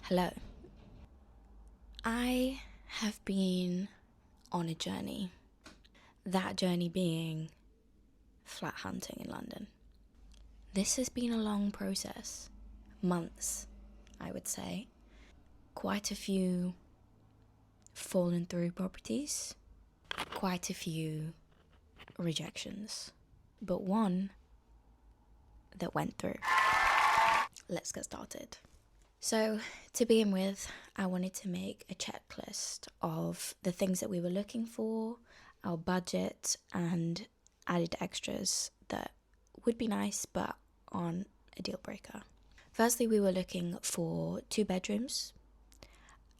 Hello. I have been on a journey. That journey being flat hunting in London. This has been a long process. Months, I would say. Quite a few fallen through properties. Quite a few rejections. But one that went through. Let's get started. So, to begin with, I wanted to make a checklist of the things that we were looking for, our budget, and added extras that would be nice but aren't a deal breaker. Firstly, we were looking for 2 bedrooms,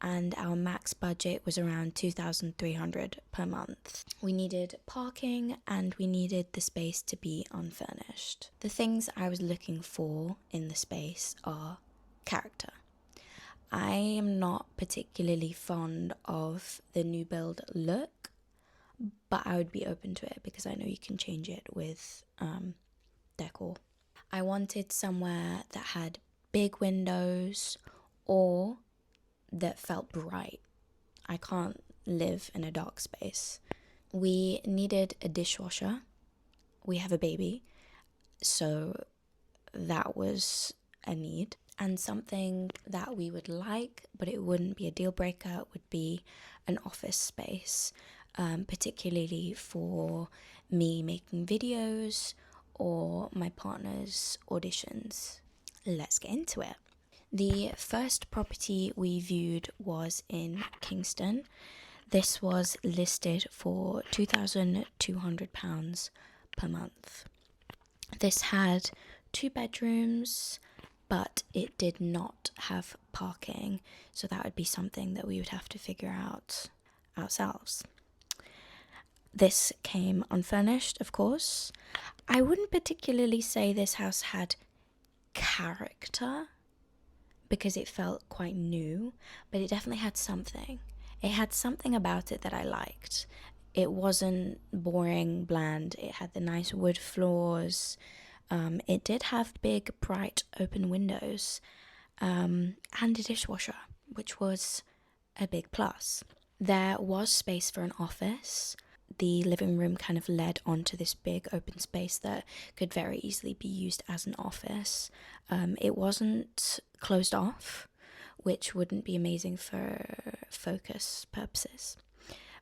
and our max budget was around $2,300 per month. We needed parking and we needed the space to be unfurnished. The things I was looking for in the space are character. I am not particularly fond of the new build look, but I would be open to it because I know you can change it with decor. I wanted somewhere that had big windows or that felt bright. I can't live in a dark space. We needed a dishwasher. We have a baby, so that was a need. And something that we would like, but it wouldn't be a deal breaker, would be an office space, particularly for me making videos or my partner's auditions. Let's get into it. The first property we viewed was in Kingston. This was listed for £2,200 per month. This had 2 bedrooms, but it did not have parking, so that would be something that we would have to figure out ourselves. This came unfurnished, of course. I wouldn't particularly say this house had character because it felt quite new, but it definitely had something. It had something about it that I liked. It wasn't boring, bland. It had the nice wood floors. It did have big, bright, open windows, and a dishwasher, which was a big plus. There was space for an office. The living room kind of led onto this big open space that could very easily be used as an office. It wasn't closed off, which wouldn't be amazing for focus purposes,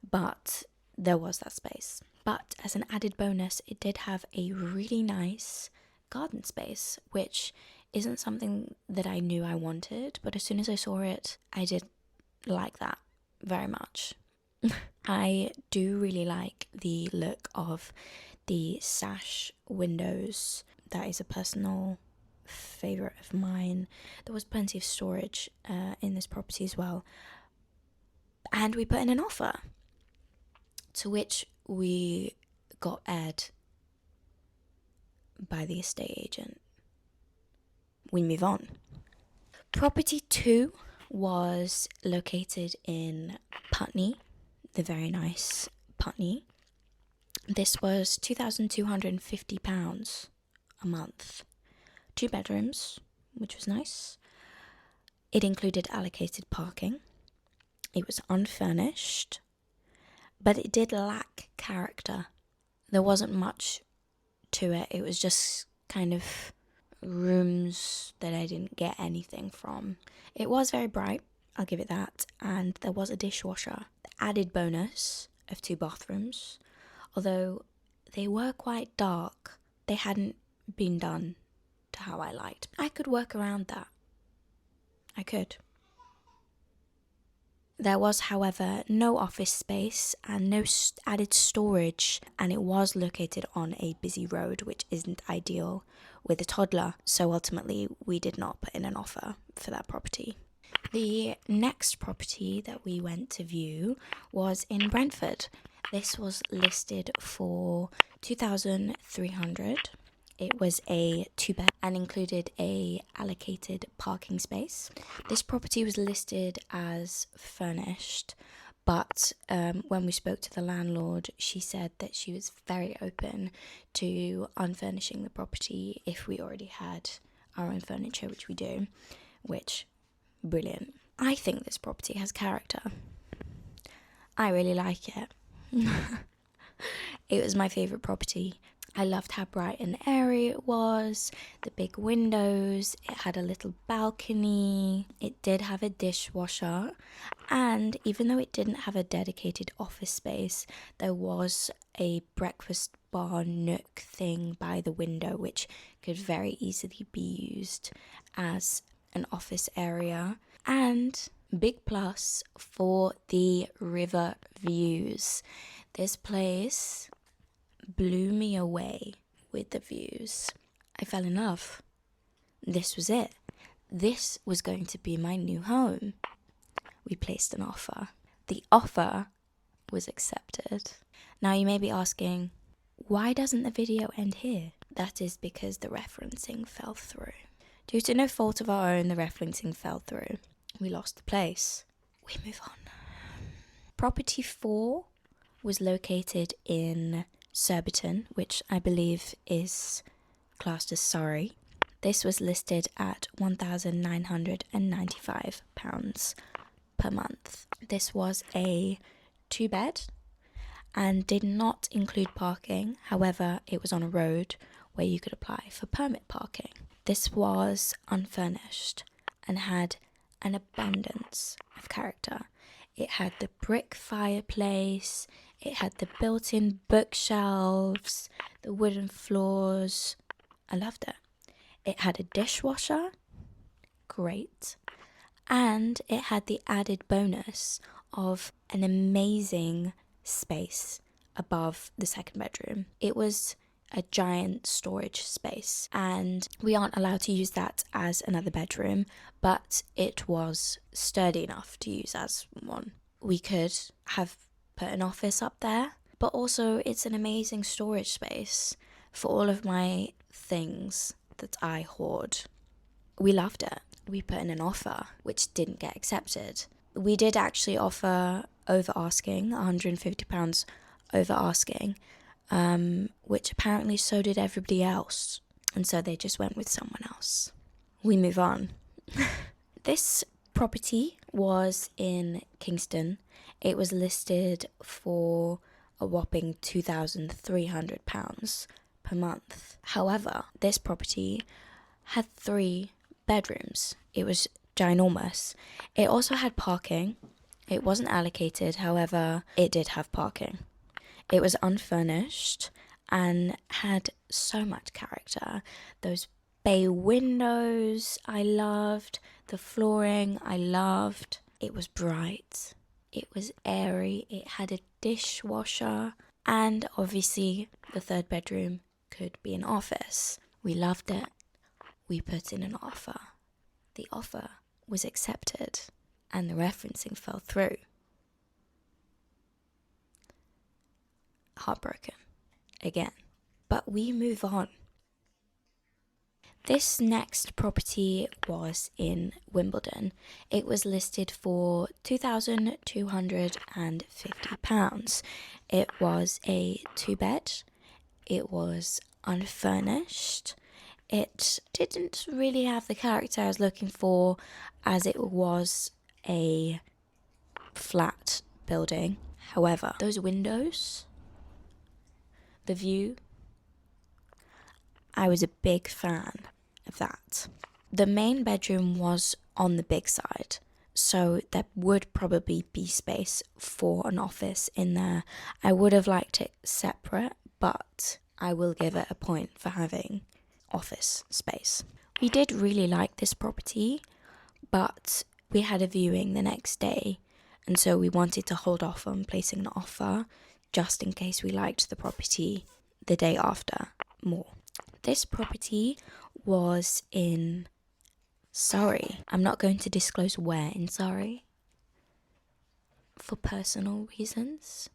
but there was that space. But as an added bonus, it did have a really nice garden space, which isn't something that I knew I wanted, but as soon as I saw it, I did like that very much. I do really like the look of the sash windows. That is a personal favourite of mine. There was plenty of storage in this property as well. And we put in an offer, to which we got aired by the estate agent. We move on. Property 2 was located in Putney, the very nice Putney. This was £2,250 a month. 2 bedrooms, which was nice. It included allocated parking. It was unfurnished, but it did lack character. There wasn't much to it. It was just kind of rooms that I didn't get anything from. It was very bright, I'll give it that, and there was a dishwasher. The added bonus of 2 bathrooms, although they were quite dark. They hadn't been done to how I liked. I could work around that. I could. There was, however, no office space and no added storage, and it was located on a busy road, which isn't ideal with a toddler, so ultimately we did not put in an offer for that property. The next property that we went to view was in Brentford. This was listed for $2,300. It was a 2-bed and included a allocated parking space. This property was listed as furnished, but when we spoke to the landlord, she said that she was very open to unfurnishing the property if we already had our own furniture, which we do, which brilliant. I think this property has character. I really like it. It was my favourite property. I loved how bright and airy it was, the big windows, it had a little balcony, it did have a dishwasher, and even though it didn't have a dedicated office space, there was a breakfast bar nook thing by the window which could very easily be used as an office area. And big plus for the river views. This place blew me away with the views. I fell in love. This was it. This was going to be my new home. We placed an offer. The offer was accepted. Now you may be asking, why doesn't the video end here? That is because the referencing fell through. Due to no fault of our own, the referencing fell through. We lost the place. We move on. Property 4 was located in Surbiton, which I believe is classed as Surrey. This was listed at £1,995 per month. This was a 2-bed and did not include parking. However, it was on a road where you could apply for permit parking. This was unfurnished and had an abundance of character. It had the brick fireplace, it had the built-in bookshelves, the wooden floors. I loved it. It had a dishwasher, great, and it had the added bonus of an amazing space above the second bedroom. It was a giant storage space, and we aren't allowed to use that as another bedroom, but it was sturdy enough to use as one. We could have put an office up there, but also it's an amazing storage space for all of my things that I hoard. We loved it. We put in an offer which didn't get accepted. We did actually offer over asking, £150 over asking, which apparently so did everybody else, and so they just went with someone else. We move on. This property was in Kingston. It was listed for a whopping £2,300 per month. However, this property had 3 bedrooms. It was ginormous. It also had parking. It wasn't allocated, however, it did have parking. It was unfurnished and had so much character. Those bay windows I loved. The flooring I loved. It was bright. It was airy. It had a dishwasher. And obviously the 3rd bedroom could be an office. We loved it. We put in an offer. The offer was accepted and the referencing fell through. Heartbroken again, but we move on. This next property was in Wimbledon. It was listed for £2,250. It was a 2-bed. It was unfurnished. It didn't really have the character I was looking for, as it was a flat building. However, those windows, the view, I was a big fan of that. The main bedroom was on the big side, so there would probably be space for an office in there. I would have liked it separate, but I will give it a point for having office space. We did really like this property, but we had a viewing the next day, and so we wanted to hold off on placing an offer just in case we liked the property the day after more. This property was in Surrey. I'm not going to disclose where in Surrey for personal reasons,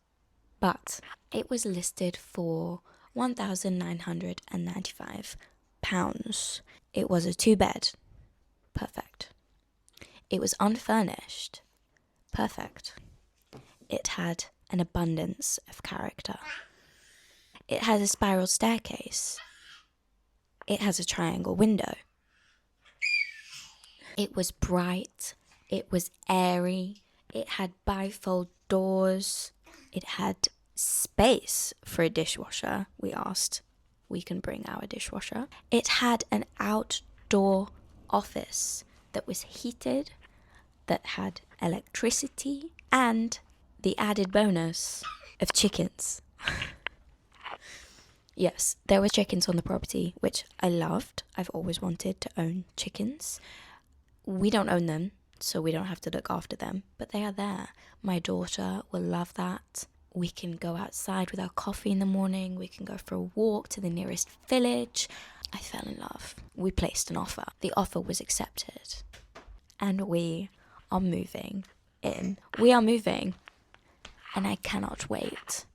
but it was listed for £1,995. It was a 2-bed. Perfect. It was unfurnished. Perfect. It had an abundance of character. It has a spiral staircase. It has a triangle window. It was bright, it was airy, it had bifold doors, it had space for a dishwasher, we asked. We can bring our dishwasher. It had an outdoor office that was heated, that had electricity, and the added bonus of chickens. Yes, there were chickens on the property, which I loved. I've always wanted to own chickens. We don't own them, so we don't have to look after them, but they are there. My daughter will love that. We can go outside with our coffee in the morning. We can go for a walk to the nearest village. I fell in love. We placed an offer. The offer was accepted. And we are moving in. We are moving. And I cannot wait.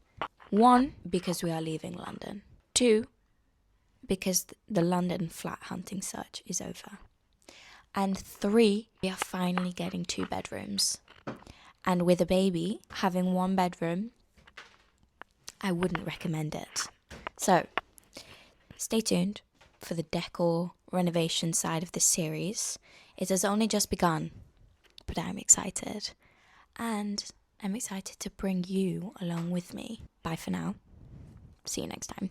1, because we are leaving London. 2, because the London flat hunting search is over. And 3, we are finally getting 2 bedrooms. And with a baby, having 1 bedroom, I wouldn't recommend it. So, stay tuned for the decor renovation side of this series. It has only just begun, but I'm excited. And I'm excited to bring you along with me. Bye for now. See you next time.